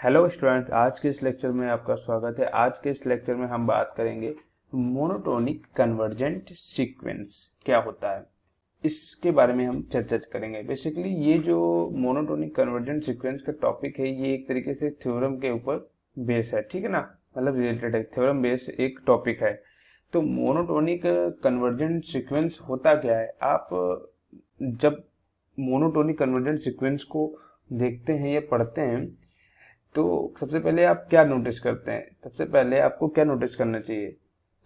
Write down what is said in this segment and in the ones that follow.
Hello student, आज के इस लेक्चर में आपका स्वागत है। आज के इस लेक्चर में हम बात करेंगे मोनोटोनिक कन्वर्जेंट सीक्वेंस क्या होता है, इसके बारे में हम चर्चा करेंगे। बेसिकली ये जो मोनोटोनिक कन्वर्जेंट सीक्वेंस का टॉपिक है, ये एक तरीके से थ्योरम के ऊपर बेस है, ठीक है ना, मतलब रिलेटेड है, थ्योरम बेस एक टॉपिक है। तो मोनोटोनिक कन्वर्जेंट सीक्वेंस होता क्या है? आप जब मोनोटोनिक कन्वर्जेंट सीक्वेंस को देखते हैं या पढ़ते हैं तो सबसे पहले आप क्या नोटिस करते हैं? सबसे पहले आपको क्या नोटिस करना चाहिए?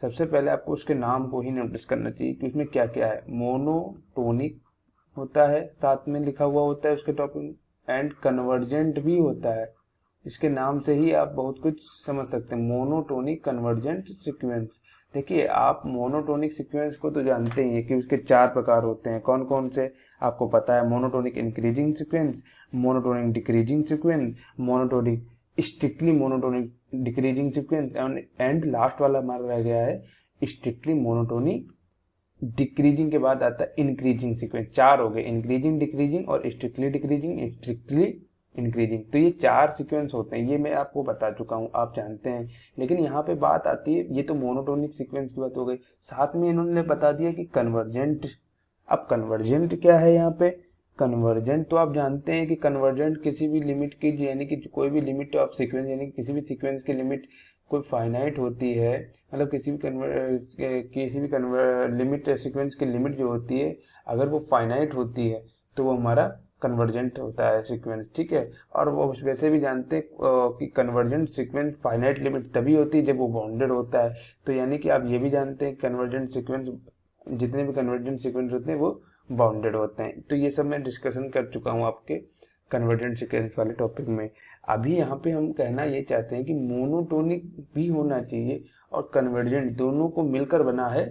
सबसे पहले आपको उसके नाम को ही नोटिस करना चाहिए कि उसमें क्या क्या है। मोनोटोनिक होता है, साथ में लिखा हुआ होता है उसके टॉपिक, एंड कन्वर्जेंट भी होता है। इसके नाम से ही आप बहुत कुछ समझ सकते हैं। मोनोटोनिक कन्वर्जेंट सीक्वेंस, देखिए आप मोनोटोनिक सीक्वेंस को तो जानते ही हैं कि उसके 4 प्रकार होते हैं। कौन कौन से आपको पता है? Monotonic increasing sequence, monotonic decreasing sequence, monotonic strictly monotonic decreasing sequence, and last वाला हमारा रह गया है स्ट्रिक्टली मोनोटोनिक डिक्रीजिंग के बाद आता है इंक्रीजिंग सीक्वेंस। 4 हो गए, इंक्रीजिंग, डिक्रीजिंग और स्ट्रिक्टली डिक्रीजिंग, स्ट्रिक्टली इंक्रीजिंग। तो ये 4 सीक्वेंस होते हैं, ये मैं आपको बता चुका हूं, आप जानते हैं। लेकिन यहाँ पे बात आती है, ये तो मोनोटोनिक सीक्वेंस की बात हो गई, साथ में इन्होंने बता दिया कि कन्वर्जेंट। अब कन्वर्जेंट क्या है यहाँ पे? कन्वर्जेंट तो आप जानते हैं कि कन्वर्जेंट किसी भी लिमिट की, यानी कि कोई भी लिमिट ऑफ सीक्वेंस, यानी कि किसी भी सीक्वेंस की लिमिट कोई फाइनाइट होती है, मतलब किसी भी लिमिट सीक्वेंस की लिमिट जो होती है, अगर वो फाइनाइट होती है तो वो हमारा कन्वर्जेंट होता है सीक्वेंस, ठीक है। और वो वैसे भी जानते हैं कि कन्वर्जेंट सीक्वेंस फाइनाइट लिमिट तभी होती है जब वो बाउंडेड होता है। तो यानी कि आप ये भी जानते हैं कन्वर्जेंट सीक्वेंस, जितने भी कन्वर्जेंट सीक्वेंस होते हैं वो बाउंडेड होते हैं। तो ये सब मैं डिस्कशन कर चुका हूँ आपके कन्वर्जेंट सीक्वेंस वाले टॉपिक में। अभी यहाँ पे हम कहना ये चाहते हैं कि मोनोटोनिक भी होना चाहिए और कन्वर्जेंट, दोनों को मिलकर बना है,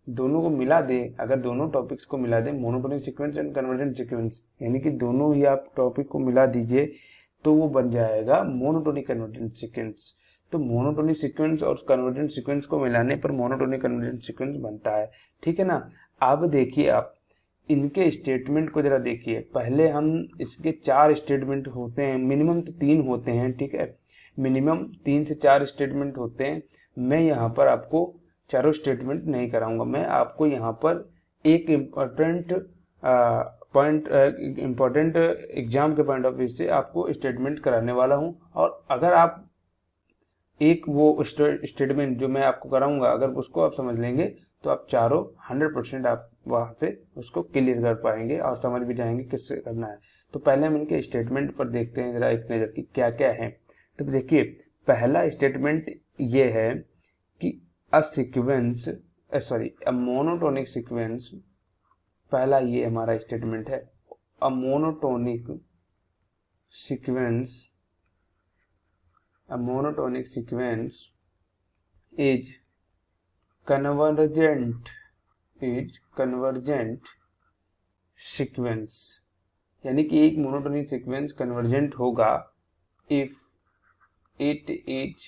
दोनों को मिला दे। अगर दोनों टॉपिक्स को मिला दे, monotonic sequence and convergent sequence, यानी कि दोनों ही आप टॉपिक को मिला दीजिए तो वो बन जाएगा मोनोटोनिक कन्वर्जेंट सीक्वेंस। तो मोनोटोनिक सीक्वेंस और कन्वर्जेंट सीक्वेंस को मिलाने पर मोनोटोनिक कन्वर्जेंट सीक्वेंस बनता है, ठीक है ना। अब देखिए आप इनके स्टेटमेंट को जरा देखिए। पहले हम इसके 4 स्टेटमेंट होते हैं, मिनिमम तो 3 होते हैं, ठीक है। मिनिमम 3 से 4 स्टेटमेंट होते हैं। मैं यहाँ पर आपको चारों स्टेटमेंट नहीं कराऊंगा, मैं आपको यहाँ पर एक इम्पोर्टेंट एग्जाम के पॉइंट ऑफ व्यू से आपको स्टेटमेंट कराने वाला हूँ। और अगर आप एक वो स्टेटमेंट जो मैं आपको कराऊंगा, अगर उसको आप समझ लेंगे तो आप चारों 100% आप वहां से उसको क्लियर कर पाएंगे और समझ भी जाएंगे किससे करना है। तो पहले हम इनके स्टेटमेंट पर देखते हैं जरा एक नजर की क्या क्या है। तो देखिए पहला स्टेटमेंट ये है कि अ मोनोटोनिक सीक्वेंस, पहला ये हमारा स्टेटमेंट है। A monotonic sequence, a monotonic sequence is convergent sequence, यानी कि एक मोनोटोनिक सीक्वेंस कन्वर्जेंट होगा if it is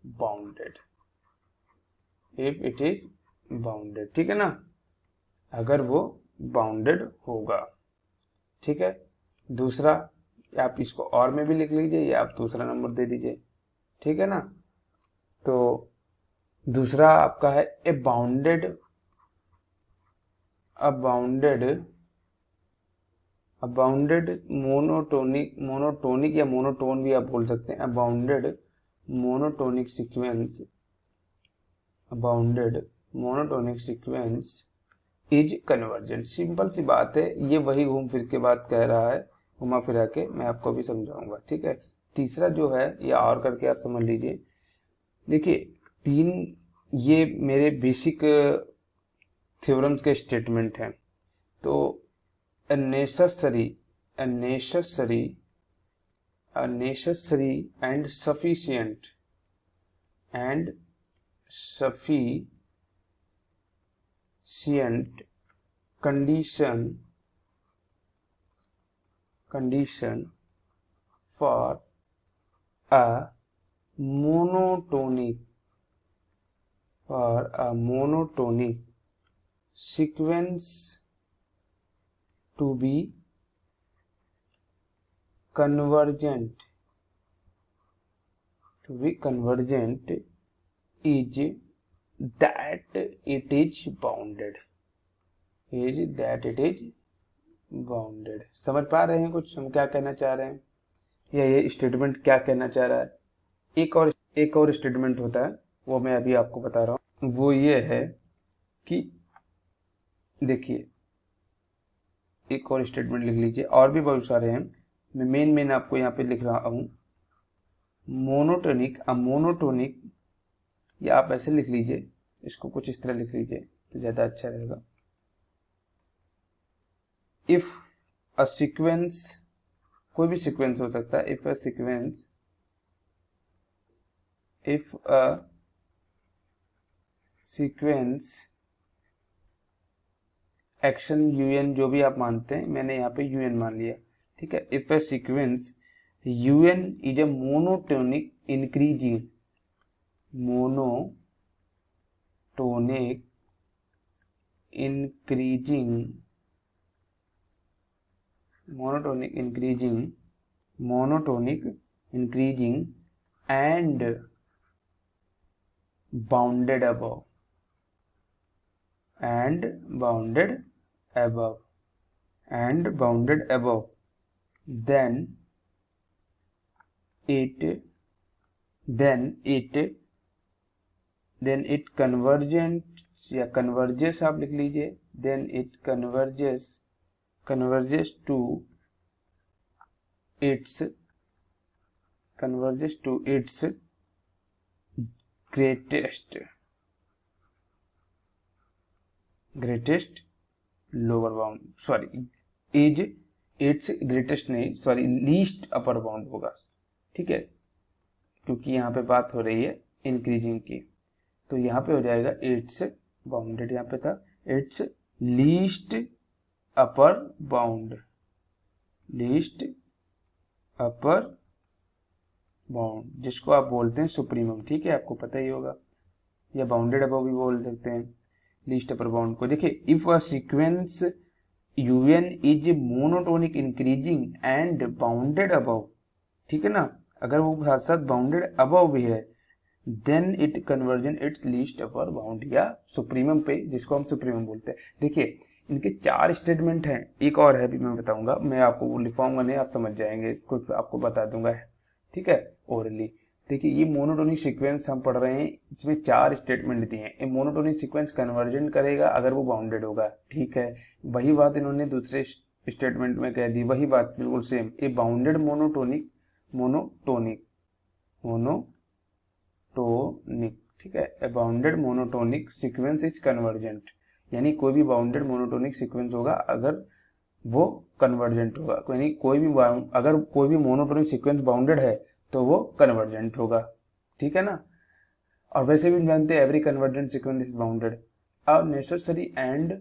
bounded, if it is bounded, ठीक है ना, अगर वो बाउंडेड होगा, ठीक है। दूसरा, आप इसको और में भी लिख लीजिए या आप दूसरा नंबर दे दीजिए, ठीक है ना। तो दूसरा आपका है ए बाउंडेड मोनोटोनिक या मोनोटोन भी आप बोल सकते हैं। Bounded monotonic sequence is convergent. Simple सी बात है, ये वही घूम फिर के बात कह रहा है, घुमा फिरा के मैं आपको भी समझाऊंगा, ठीक है। तीसरा जो है या और करके आप समझ लीजिए। देखिए 3 ये मेरे बेसिक थ्योरम्स के स्टेटमेंट हैं। तो necessary and sufficient condition for a monotonic sequence to be convergent is that it is bounded. समझ पा रहे हैं कुछ हम क्या कहना चाह रहे हैं, या ये स्टेटमेंट क्या कहना चाह रहा है? एक और स्टेटमेंट होता है, वो मैं अभी आपको बता रहा हूँ। वो ये है कि देखिए, एक और स्टेटमेंट लिख लीजिए, और भी बहुत सारे हैं, मैं मेन आपको यहाँ पे लिख रहा हूँ। मोनोटोनिक, या आप ऐसे लिख लीजिए, इसको कुछ इस तरह लिख लीजिए तो ज्यादा अच्छा रहेगा। इफ अ सीक्वेंस, कोई भी सीक्वेंस हो सकता है, if a sequence action un, जो भी आप मानते हैं, मैंने यहाँ पे un मान लिया, ठीक है। If a sequence un is a monotonic increasing and bounded above, then it convergent या converges, आप लिख लीजिए, then it converges to its greatest lower bound, least upper bound होगा, ठीक है, क्योंकि यहाँ पे बात हो रही है इंक्रीजिंग की, तो यहाँ पे हो जाएगा इट्स बाउंडेड, यहाँ पे था इट्स लीस्ट अपर बाउंड, जिसको आप बोलते हैं सुप्रीमम, ठीक है, आपको पता ही होगा, या बाउंडेड अबव भी बोल सकते हैं लीस्ट अपर बाउंड को। देखिए, if a sequence un is monotonic increasing and bounded above, ठीक है ना, अगर वो साथ साथ बाउंडेड अबव भी है, then it conversion its least upper bound या सुप्रीमम पे, जिसको हम सुप्रीमम बोलते हैं। देखिए, इनके 4 स्टेटमेंट हैं, एक और है भी मैं बताऊंगा, मैं आपको वो लिखवाऊंगा नहीं, आप समझ जाएंगे, कुछ आपको बता दूंगा, ठीक है, ओरली। देखिए, ये मोनोटोनिक सीक्वेंस हम पढ़ रहे हैं, इसमें 4 स्टेटमेंट दिए हैं। ये मोनोटोनिक सीक्वेंस कन्वर्जन करेगा अगर वो बाउंडेड होगा, ठीक है, वही बात इन्होंने दूसरे स्टेटमेंट में कह दी, वही बात बिल्कुल सेम। ये बाउंडेड मोनोटोनिक, ठीक है, a bounded monotonic sequence is convergent, यानी कोई भी बाउंडेड मोनोटोनिक सीक्वेंस होगा अगर वो कन्वर्जेंट होगा, यानी अगर कोई भी मोनोटोनिक सीक्वेंस बाउंडेड है तो वो कन्वर्जेंट होगा, ठीक है ना। और वैसे भी जानते हैं every convergent sequence is bounded. A necessary and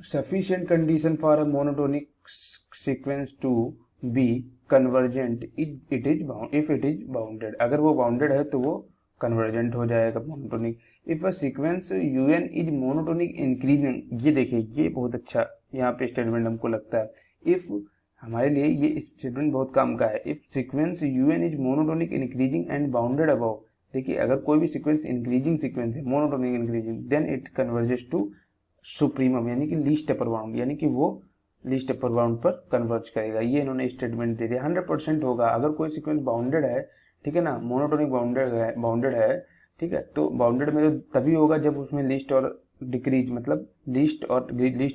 sufficient condition for a monotonic sequence to be convergent if it is bounded, अगर वो बाउंडेड है तो वो कन्वर्जेंट हो जाएगा monotonic. If a sequence un is monotonic increasing, ये देखिए, ये बहुत अच्छा यहाँ पे स्टेटमेंट हमको लगता है, इफ हमारे लिए ये स्टेटमेंट बहुत काम का है। If sequence un is monotonic increasing and bounded above, देखिए, अगर कोई भी सीक्वेंस इंक्रीजिंग सीक्वेंस है, monotonic increasing, then it converges to supremum, यानी कि लीस्ट अपर बाउंड, यानी कि वो लीस्ट अपर बाउंड पर कन्वर्ज करेगा। ये इन्होंने स्टेटमेंट दे दिया। 100% होगा अगर कोई सीक्वेंस बाउंडेड है, ठीक है ना, मोनोटोनिक बाउंडेड है, ठीक है, तो बाउंडेड में तो तभी होगा जब उसमें लीस्ट और डिक्रीज, मतलब लीस्ट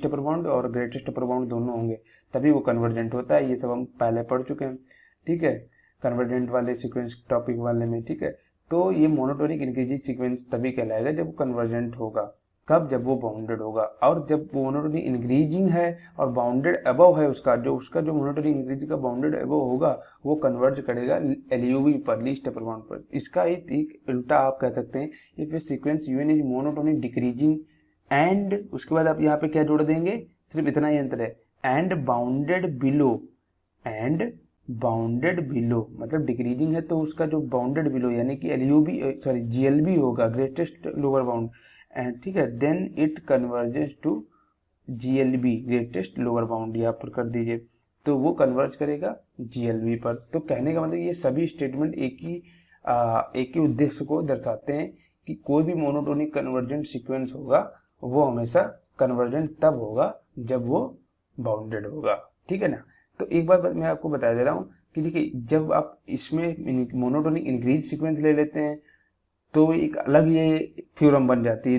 अपर बाउंड और ग्रेटेस्ट अपर बाउंड दोनों होंगे, तभी वो कन्वर्जेंट होता है। ये सब हम पहले पढ़ चुके हैं, ठीक है, कन्वर्जेंट वाले सीक्वेंस टॉपिक वाले में, ठीक है। तो ये मोनोटोनिक इंक्रीजिंग सीक्वेंस तभी कहलाएगा जब वो कन्वर्जेंट होगा, कब, जब वो बाउंडेड होगा। और जब मोनोटोनिक इंक्रीजिंग है और बाउंडेड अबव है, उसका जो मोनोटोनिक इंक्रीजिंग का बाउंडेड अबव होगा, वो कन्वर्ज करेगा एलयूवी पर, लीस्ट अपर बाउंड पर। इसका एक उल्टा आप कह सकते हैं, if A sequence UN is monotonic decreasing and, उसके बाद आप यहाँ पे क्या जोड़ देंगे, सिर्फ इतना ही अंतर है, एंड बाउंडेड बिलो, मतलब डिक्रीजिंग है तो उसका जो बाउंडेड बिलो, यानी कि जीएलबी होगा, ग्रेटेस्ट लोअर बाउंड, ठीक है, then it converges to GLB, greatest lower bound, यहाँ पर कर दीजिए। तो वो कन्वर्ज करेगा GLB पर। तो कहने का मतलब ये सभी स्टेटमेंट एक ही उद्देश्य को दर्शाते हैं कि कोई भी मोनोटोनिक कन्वर्जेंट सीक्वेंस होगा वो हमेशा कन्वर्जेंट तब होगा जब वो बाउंडेड होगा, ठीक है ना। तो एक बात मैं आपको बता दे रहा हूँ कि देखिए, जब आप इसमें मोनोटोनिक इंक्रीज सीक्वेंस ले लेते हैं तो एक अलग ये थ्योरम बन जाती है।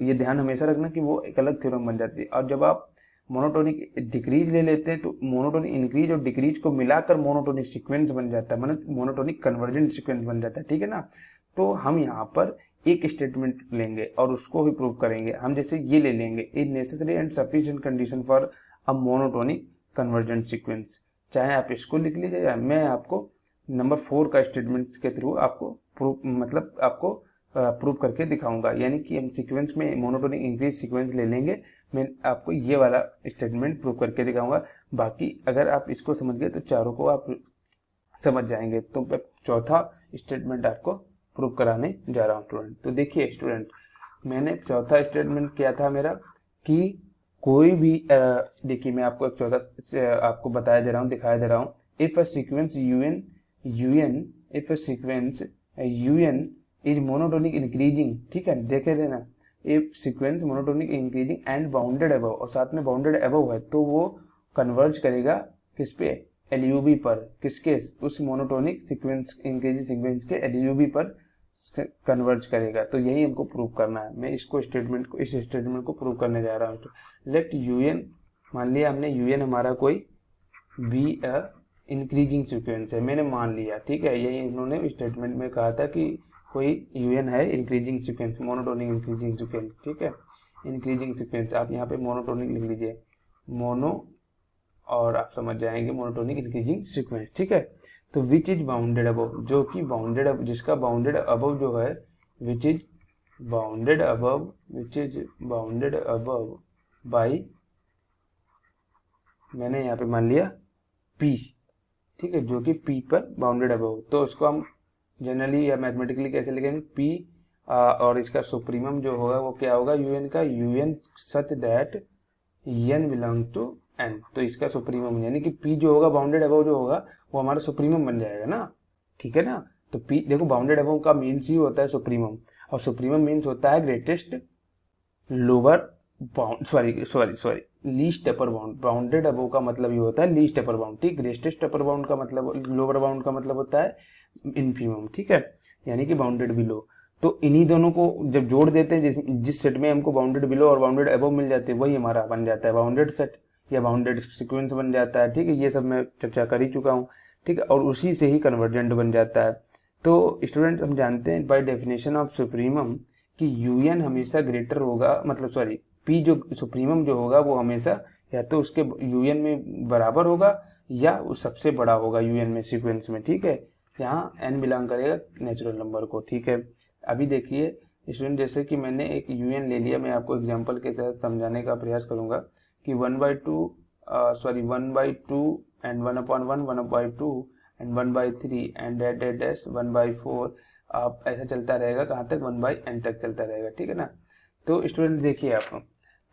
ये ध्यान हमेशा रखना कि वो एक अलग थ्योरम बन जाती है। और जब आप मोनोटोनिक डिक्रीज ले लेते हैं तो मोनोटोनिक इंक्रीज और डिक्रीज को मिलाकर मोनोटोनिक सीक्वेंस बन जाता है, मतलब मोनोटोनिक कन्वर्जेंट सीक्वेंस बन जाता है, ठीक है ना। तो हम यहाँ पर एक स्टेटमेंट लेंगे और उसको भी प्रूव करेंगे। हम जैसे ये ले लेंगे, a necessary and sufficient condition for a monotonic convergent sequence. चाहे आप इसको लिख लीजिए या मैं आपको नंबर 4 का स्टेटमेंट के थ्रू आपको प्रूव करके दिखाऊंगा। यानी कि हम सीक्वेंस में मोनोटोनिक इंक्रीज सीक्वेंस ले लेंगे, मैं आपको ये वाला स्टेटमेंट प्रूव करके दिखाऊंगा। बाकी अगर आप इसको समझ गए तो चारों को आप समझ जाएंगे। तो मैं चौथा स्टेटमेंट आपको प्रूव कराने जा रहा हूँ स्टूडेंट। तो देखिए स्टूडेंट, मैंने चौथा स्टेटमेंट किया था मेरा कि कोई भी देखिए मैं आपको एक चौथा आपको बताया दे रहा हूँ, दिखाया दे रहा हूँ। If a sequence un is monotonic increasing, ठीक है, देखे थे ना, if sequence monotonic increasing and bounded above, और साथ में बाउंडेड अबव है, तो वो कन्वर्ज करेगा किस पे, LUB पर। किसके, उस मोनोटोनिक सीक्वेंस इंक्रीजिंग सीक्वेंस के LUB पर कन्वर्ज करेगा। तो यही हमको प्रूव करना है। मैं इस स्टेटमेंट को प्रूव करने जा रहा हूँ। लेट un, मान लिया हमने un हमारा कोई बी इंक्रीजिंग सीक्वेंस है, मैंने मान लिया, ठीक है। यही इन्होंने स्टेटमेंट में कहा था कि कोई un है increasing sequence, monotonic increasing sequence, ठीक है, इंक्रीजिंग सीक्वेंस। आप यहाँ पे मोनोटोनिक लिख लीजिए, मोनो, और आप समझ जाएंगे मोनोटोनिक इंक्रीजिंग सीक्वेंस, ठीक है। तो विच इज बाउंडेड अबव, जो कि बाउंडेड, जिसका बाउंडेड अबव जो है, which is bounded above by, मैंने यहाँ पे मान लिया P, ठीक है, जो कि P पर बाउंडेड अबव। तो उसको हम जनरली या मैथमेटिकली कैसे लिखेंगे, P और इसका सुप्रीमम जो होगा वो क्या होगा, un का, un such that n belong to n। तो इसका सुप्रीमम यानी कि P जो होगा बाउंडेड अबव जो होगा वो हमारा सुप्रीमम बन जाएगा ना, ठीक है ना। तो P देखो, बाउंडेड अबव का मीन्स ही होता है सुप्रीमम, और सुप्रीमम मीन्स होता है greatest lower bound, sorry least upper bound. Bounded above का मतलब ये होता है लीस्ट अपर बाउंड, ठीक। ग्रेटेस्ट अपर बाउंड का मतलब, लोअर बाउंड का मतलब होता है इन्फीमम, ठीक है, यानी कि बाउंडेड बिलो। तो इन्हीं दोनों को जब जोड़ देते हैं, जिस सेट में हमको बाउंडेड बिलो और बाउंडेड अबव मिल जाते हैं, वही हमारा बन जाता है बाउंडेड सेट या बाउंडेड सीक्वेंस बन जाता है, ठीक है। ये सब मैं चर्चा कर ही चुका हूँ, ठीक है, और उसी से ही कन्वर्जेंट बन जाता है। तो स्टूडेंट, हम जानते हैं बाय डेफिनेशन ऑफ सुप्रीमम कि un हमेशा ग्रेटर होगा, मतलब P जो सुप्रीमम जो होगा वो हमेशा या तो उसके un में बराबर होगा या वो सबसे बड़ा होगा un में, सीक्वेंस में, ठीक है। यहाँ n बिलोंग करेगा नेचुरल नंबर को, ठीक है। अभी देखिए स्टूडेंट, जैसे कि मैंने एक un ले लिया, मैं आपको एग्जांपल के तहत समझाने का प्रयास करूंगा कि 1/2 एंड 1/1 1/2 एंड 1/3 एंड डैश 1/4, आप ऐसा चलता रहेगा, कहाँ तक, 1/n तक चलता रहेगा, ठीक है ना। तो स्टूडेंट देखिए, आप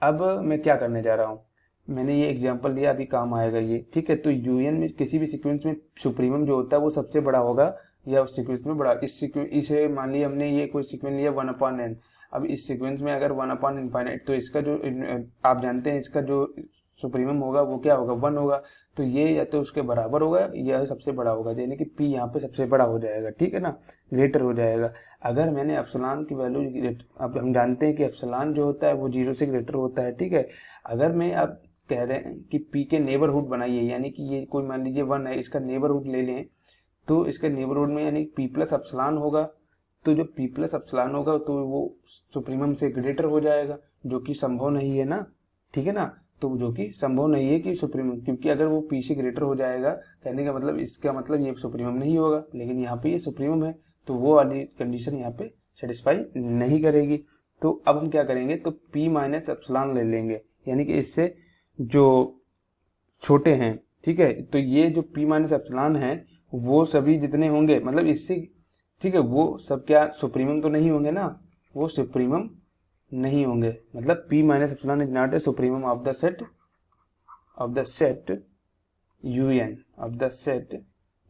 अब मैं क्या करने जा रहा हूँ, मैंने ये एग्जांपल दिया, अभी काम आएगा ये, ठीक है। तो un में किसी भी सीक्वेंस में सुप्रीमम जो होता है वो सबसे बड़ा होगा या उस सीक्वेंस में बड़ा। इसे मान लिया हमने, ये कोई सीक्वेंस लिया 1/n। अब इस सीक्वेंस में अगर 1/∞, तो इसका जो आप जानते हैं इसका जो सुप्रीमम होगा वो क्या होगा, 1 होगा। तो ये या तो उसके बराबर होगा या सबसे बड़ा होगा, यानी कि P यहाँ पे सबसे बड़ा हो जाएगा, ठीक है ना, ग्रेटर हो जाएगा। अगर मैंने एप्सिलॉन की वैल्यू, अब हम जानते हैं कि एप्सिलॉन जो होता है वो 0 से ग्रेटर होता है, ठीक है। अगर मैं अब कह रहे हैं कि P के नेबरहुड बनाइए, यानी कि ये कोई मान लीजिए 1 है, इसका नेबरहुड ले लें, तो इसके नेबरहुड में यानी P प्लस एप्सिलॉन होगा। तो जो P प्लस एप्सिलॉन होगा तो वो सुप्रीमम से ग्रेटर हो जाएगा, जो कि संभव नहीं है ना, ठीक है ना। तो जो कि संभव नहीं है कि सुप्रीमम, क्योंकि अगर वो P से ग्रेटर हो जाएगा, कहने का मतलब, इसका मतलब ये सुप्रीमम नहीं होगा, लेकिन यहाँ पे ये सुप्रीमम है, तो वो वाली कंडीशन यहाँ पे सेटिस्फाई नहीं करेगी। तो अब हम क्या करेंगे, तो P माइनस एप्सिलॉन ले लेंगे, यानी कि इससे जो छोटे हैं, ठीक है। तो ये जो P माइनस एप्सिलॉन है वो सभी जितने होंगे, मतलब इससे, ठीक है, वो सब क्या सुप्रीमम तो नहीं होंगे ना, वो सुप्रीमम नहीं होंगे। मतलब P minus epsilon is not a supremum of the set UN of the set,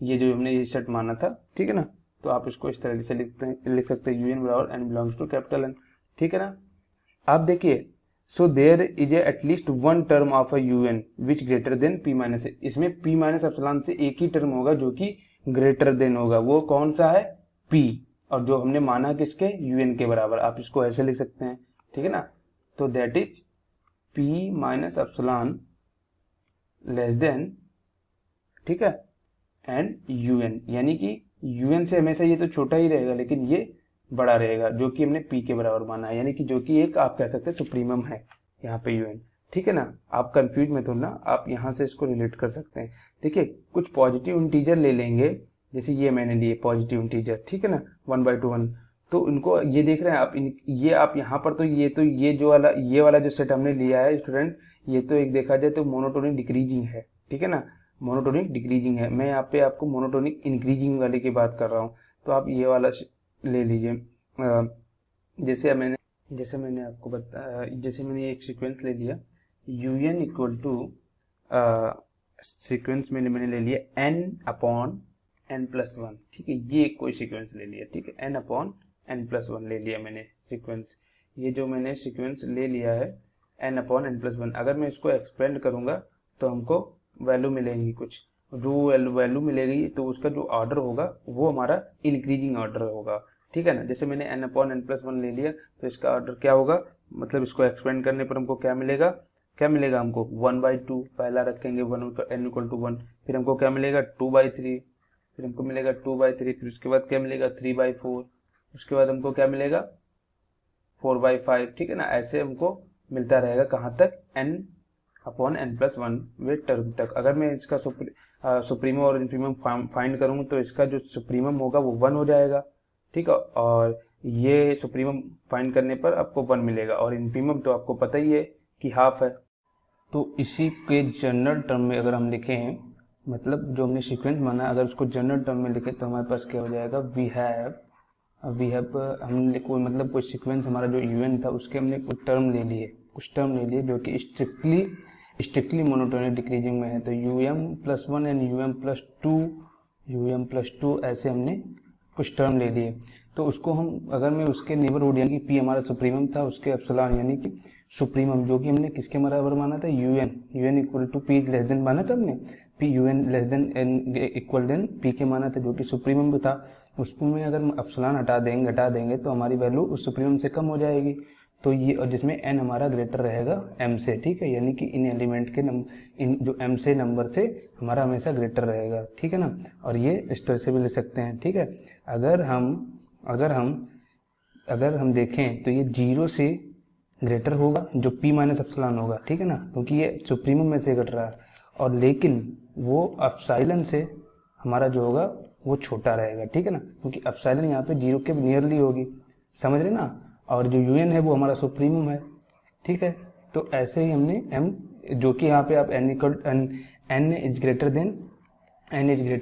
ये जो हमने ये सेट माना था, ठीक है ना। तो आप इसको इस तरह से लिख सकते हैं यूएन बराबर n belongs to capital n, ठीक है ना। आप देखिए, so there is at least one term of a u n which greater than p minus, इसमें पी माइनस एप्सिलॉन से एक ही टर्म होगा जो कि ग्रेटर देन होगा, वो कौन सा है, पी, और जो हमने माना किसके, यूएन के बराबर। आप इसको ऐसे लिख सकते हैं, ठीक है ना। तो that is P minus epsilon less than, ठीक है, एंड यूएन, यानी कि यूएन से हमेशा ये तो छोटा ही रहेगा लेकिन ये बड़ा रहेगा, जो कि हमने पी के बराबर माना है, यानी कि जो कि एक आप कह सकते हैं सुप्रीमम है यहाँ पे यूएन, ठीक है ना। आप कंफ्यूज में तो ना, आप यहाँ से इसको रिलेट कर सकते हैं। देखिए, कुछ पॉजिटिव इंटीजर ले लेंगे, जैसे ये मैंने लिए पॉजिटिव इंटीजर, ठीक है ना, 1/1, तो इनको ये देख रहे हैं आप, ये आप यहाँ पर, तो ये जो वाला, ये वाला जो सेट हमने लिया है स्टूडेंट, ये तो एक देखा जाए तो मोनोटोनिक डिक्रीजिंग है, ठीक है ना, मोनोटोनिक डिक्रीजिंग है। मैं यहाँ पे आपको मोनोटोनिक इंक्रीजिंग वाले की बात कर रहा हूँ। तो आप ये वाला ले लीजिए, जैसे मैंने आपको बताया, जैसे मैंने एक सीक्वेंस ले लिया un इक्वल टू सीक्वेंस मैंने ले लिया n/n+1, ठीक है, ये कोई सीक्वेंस ले लिया, ठीक है, n/n+1 ले लिया मैंने सीक्वेंस। ये जो मैंने सीक्वेंस ले लिया है n/n+1, अगर मैं इसको एक्सपेंड करूंगा तो हमको वैल्यू मिलेंगी कुछ, जो वैल्यू मिलेगी तो उसका जो ऑर्डर होगा वो हमारा इंक्रीजिंग ऑर्डर होगा, ठीक है ना। जैसे मैंने n/n+1 ले लिया तो इसका ऑर्डर क्या होगा, मतलब इसको एक्सपेंड करने पर हमको क्या मिलेगा हमको 1/2 पहला रखेंगे, n=1, फिर हमको क्या मिलेगा 2/3, फिर हमको मिलेगा 2/3, फिर उसके बाद क्या मिलेगा 3/4, उसके बाद हमको क्या मिलेगा 4/5, ठीक है ना। ऐसे हमको मिलता रहेगा कहाँ तक, n/n+1 वे टर्म तक। अगर मैं इसका सुप्रीमम और इन्फीमम फाइंड करूँ तो इसका जो सुप्रीमम होगा वो 1 हो जाएगा, ठीक है, और ये सुप्रीमम फाइंड करने पर आपको 1 मिलेगा, और इन्फीमम तो आपको पता ही है कि हाफ है। तो इसी के जनरल टर्म में अगर हम लिखें, मतलब जो हमने सीक्वेंस माना, अगर उसको जनरल टर्म में लिखे तो हमारे पास क्या हो जाएगा, वी हैव हमने कोई, मतलब कोई सीक्वेंस हमारा जो यूएन था उसके हमने कुछ टर्म ले लिए जो कि स्ट्रिक्टली मोनोटोनिक डिक्रीजिंग में है। तो um+1 एंड um+2 ऐसे हमने कुछ टर्म ले लिए। तो उसको हम, अगर मैं उसके नेबरहुड, यानी कि पी हमारा सुप्रीमम था, उसके एप्सिलॉन यानी कि सुप्रीमम, जो कि हमने किसके बराबर माना था, u n equal to p less than माना था हमने, p u n less than n equal then p के माना था, जो कि सुप्रीमम था। उसमें अगर एप्सिलॉन हटा देंगे तो हमारी वैल्यू उस सुप्रीमम से कम हो जाएगी। तो ये, और जिसमें एन हमारा ग्रेटर रहेगा एम से, ठीक है, यानी कि इन एलिमेंट के इन जो एम से नंबर से हमारा हमेशा ग्रेटर रहेगा, ठीक है ना। और ये इस तरह से भी ले सकते हैं, ठीक है। अगर हम देखें तो ये 0 से ग्रेटर होगा जो p माइनस एप्सिलॉन होगा, ठीक है ना, क्योंकि ये सुप्रीमम में से घट रहा है, और लेकिन वो एप्सिलॉन से हमारा जो होगा वो छोटा रहेगा, ठीक है ना, क्योंकि एप्सिलॉन यहाँ पे 0 के नियरली होगी, समझ रहे ना। और जो यूएन है वो हमारा सुप्रीमम है, ठीक है। तो ऐसे ही हमने m, जो कि यहाँ पे आप n is greater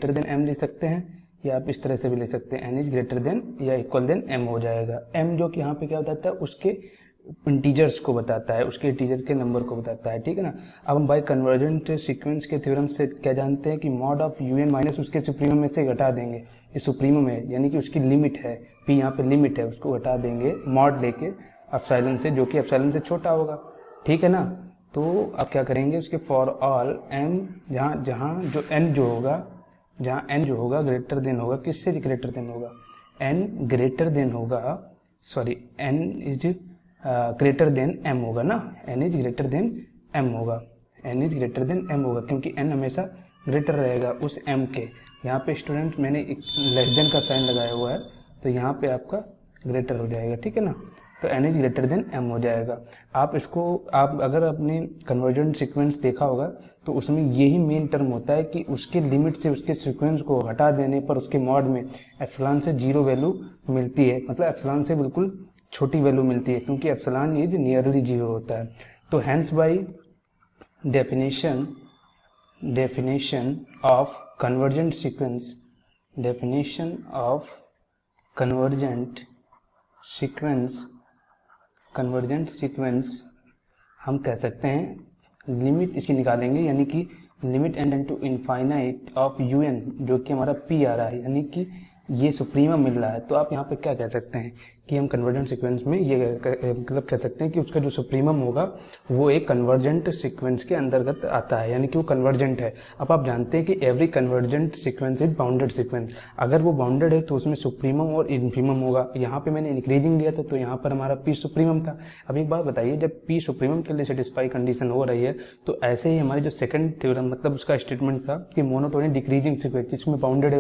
than m ले सकते हैं, या आप इस तरह से भी ले सकते हैं, n इज ग्रेटर देन या इक्वल देन m हो जाएगा। m जो कि यहाँ पे क्या बताता है, उसके इंटीजर्स को बताता है, उसके इंटीजर के नंबर को बताता है, ठीक है ना। अब हम बाय कन्वर्जेंट सीक्वेंस के थ्योरम से क्या जानते हैं कि मॉड ऑफ यूएन माइनस उसके सुप्रीमम में से घटा देंगे, ये सुप्रीमम है यानी कि उसकी लिमिट है, p यहाँ पे लिमिट है, उसको घटा देंगे मॉड लेके एप्सिलॉन से, जो कि एप्सिलॉन से छोटा होगा, ठीक है ना। तो अब क्या करेंगे, उसके फॉर ऑल m जहाँ जो n जो होगा ग्रेटर देन होगा, किससे ग्रेटर देन होगा, n ग्रेटर देन होगा, sorry n is greater than m होगा ना, n is greater than m होगा, क्योंकि n हमेशा ग्रेटर रहेगा उस m के। यहाँ पे स्टूडेंट मैंने एक लेस देन का साइन लगाया हुआ है, तो यहाँ पे आपका ग्रेटर हो जाएगा, ठीक है ना। तो n is greater than m हो जाएगा। आप अगर अपने कन्वर्जेंट सीक्वेंस देखा होगा तो उसमें यही मेन टर्म होता है कि उसके लिमिट से उसके सीक्वेंस को हटा देने पर उसके मॉड में एप्सिलॉन से 0 वैल्यू मिलती है, मतलब एप्सिलॉन से बिल्कुल छोटी वैल्यू मिलती है, क्योंकि एप्सिलॉन इज नियरली 0 होता है। तो hence by definition of convergent sequence हम कह सकते हैं लिमिट इसकी निकालेंगे, यानी कि limit and to infinite of un, जो कि हमारा p आ रहा है, यानी कि ये सुप्रीमम मिल रहा है। तो आप यहाँ पे क्या कह सकते हैं कि हम कन्वर्जेंट सीक्वेंस में ये मतलब कह सकते हैं कि उसका जो सुप्रीमम होगा वो एक कन्वर्जेंट सीक्वेंस के अंतर्गत आता है, यानी कि वो कन्वर्जेंट है। अब आप जानते हैं कि every convergent sequence is bounded sequence. अगर वो बाउंडेड है तो उसमें सुप्रीमम और इनफीमम होगा। यहाँ पे मैंने इंक्रीजिंग लिया था तो यहाँ पर हमारा पी सुप्रीमम था। अब एक बात बताइए, जब पी सुप्रीमम के लिए सेटिस्फाई कंडीशन हो रही है तो ऐसे ही हमारी जो सेकंड थ्योरम मतलब उसका स्टेटमेंट था कि मोनोटोनिक डिक्रीजिंग सीक्वेंस जिसमें बाउंडेड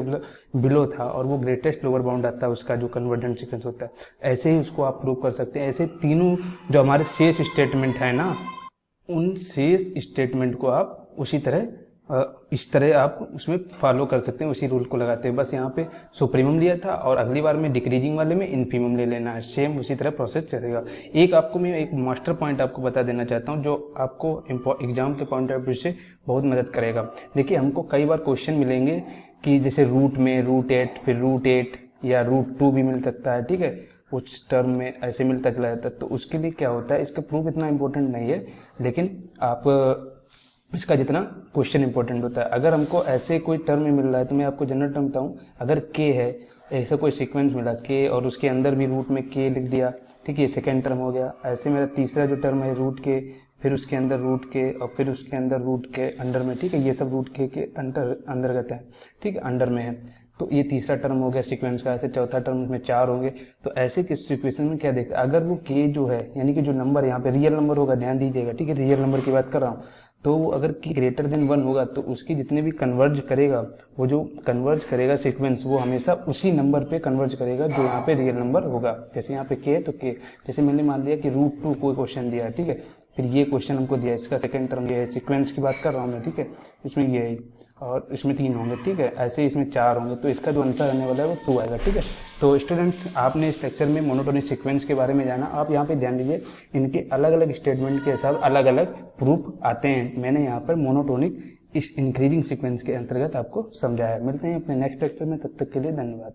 बिलो था और वो ग्रेटेस्ट लोअर बाउंड आता है उसका जो कन्वर्जेंट सीक्वेंस होता है, ऐसे ही उसको आप प्रूव कर सकते हैं। ऐसे तीनों जो हमारे शेष स्टेटमेंट है ना, उन शेष स्टेटमेंट को आप उसी तरह इस तरह आप उसमें फॉलो कर सकते हैं, उसी रूल को लगाते हैं। बस यहाँ पे सुप्रीमम लिया था और अगली बार में डिक्रीजिंग वाले में इनफीमम ले लेना है, सेम उसी तरह प्रोसेस चलेगा। एक आपको मैं एक मास्टर पॉइंट आपको बता देना चाहता हूँ जो आपको एग्जाम के पॉइंट ऑफ व्यू से बहुत मदद करेगा। देखिए, हमको कई बार क्वेश्चन मिलेंगे कि जैसे रूट में √8 फिर √8 या √2 भी मिल सकता है, ठीक है, कुछ टर्म में ऐसे मिलता चला जाता है। तो उसके लिए क्या होता है, इसका प्रूफ इतना इंपॉर्टेंट नहीं है, लेकिन आप इसका जितना क्वेश्चन इंपॉर्टेंट होता है। अगर हमको ऐसे कोई टर्म में मिल रहा है तो मैं आपको जनरल टर्म बताऊँ, अगर k है, ऐसा कोई सीक्वेंस मिला k और उसके अंदर भी रूट में k लिख दिया, ठीक है, सेकेंड टर्म हो गया। ऐसे मेरा तीसरा जो टर्म है √k, फिर उसके अंदर √k और फिर उसके अंदर √k अंडर में, ठीक है, ये सब √k के अंतर्गत है, ठीक है, अंडर में है। तो ये तीसरा टर्म हो गया सीक्वेंस का। ऐसे चौथा टर्म में 4 होंगे। तो ऐसे सिचुएशन में क्या देखते हैं, अगर वो k जो है यानी कि जो नंबर यहाँ पे रियल नंबर होगा, ध्यान दीजिएगा, ठीक है, रियल नंबर की बात कर रहा हूँ, तो वो अगर k ग्रेटर देन 1 होगा तो उसकी जितने भी कन्वर्ज करेगा, वो जो कन्वर्ज करेगा सीक्वेंस वो हमेशा उसी नंबर पे कन्वर्ज करेगा जो यहाँ पे रियल नंबर होगा। जैसे यहाँ पे k है तो k, जैसे मैंने मान लिया कि √2 कोई क्वेश्चन दिया, ठीक है, फिर ये क्वेश्चन हमको दिया, इसका सेकंड टर्म ये है, सीक्वेंस की बात कर रहा हूँ मैं, ठीक है, इसमें ये है और इसमें 3 होंगे, ठीक है, ऐसे ही इसमें 4 होंगे, तो इसका जो आंसर आने वाला है वो 2 आएगा, ठीक है। तो स्टूडेंट्स, आपने इस लेक्चर में मोनोटोनिक सीक्वेंस के बारे में जाना। आप यहाँ पे ध्यान दीजिए, इनके अलग अलग स्टेटमेंट के हिसाब अलग अलग प्रूफ आते हैं। मैंने यहाँ पर मोनोटोनिक इस इंक्रीजिंग सीक्वेंस के अंतर्गत आपको समझाया। मिलते हैं अपने नेक्स्ट लेक्चर में, तब तक के लिए धन्यवाद।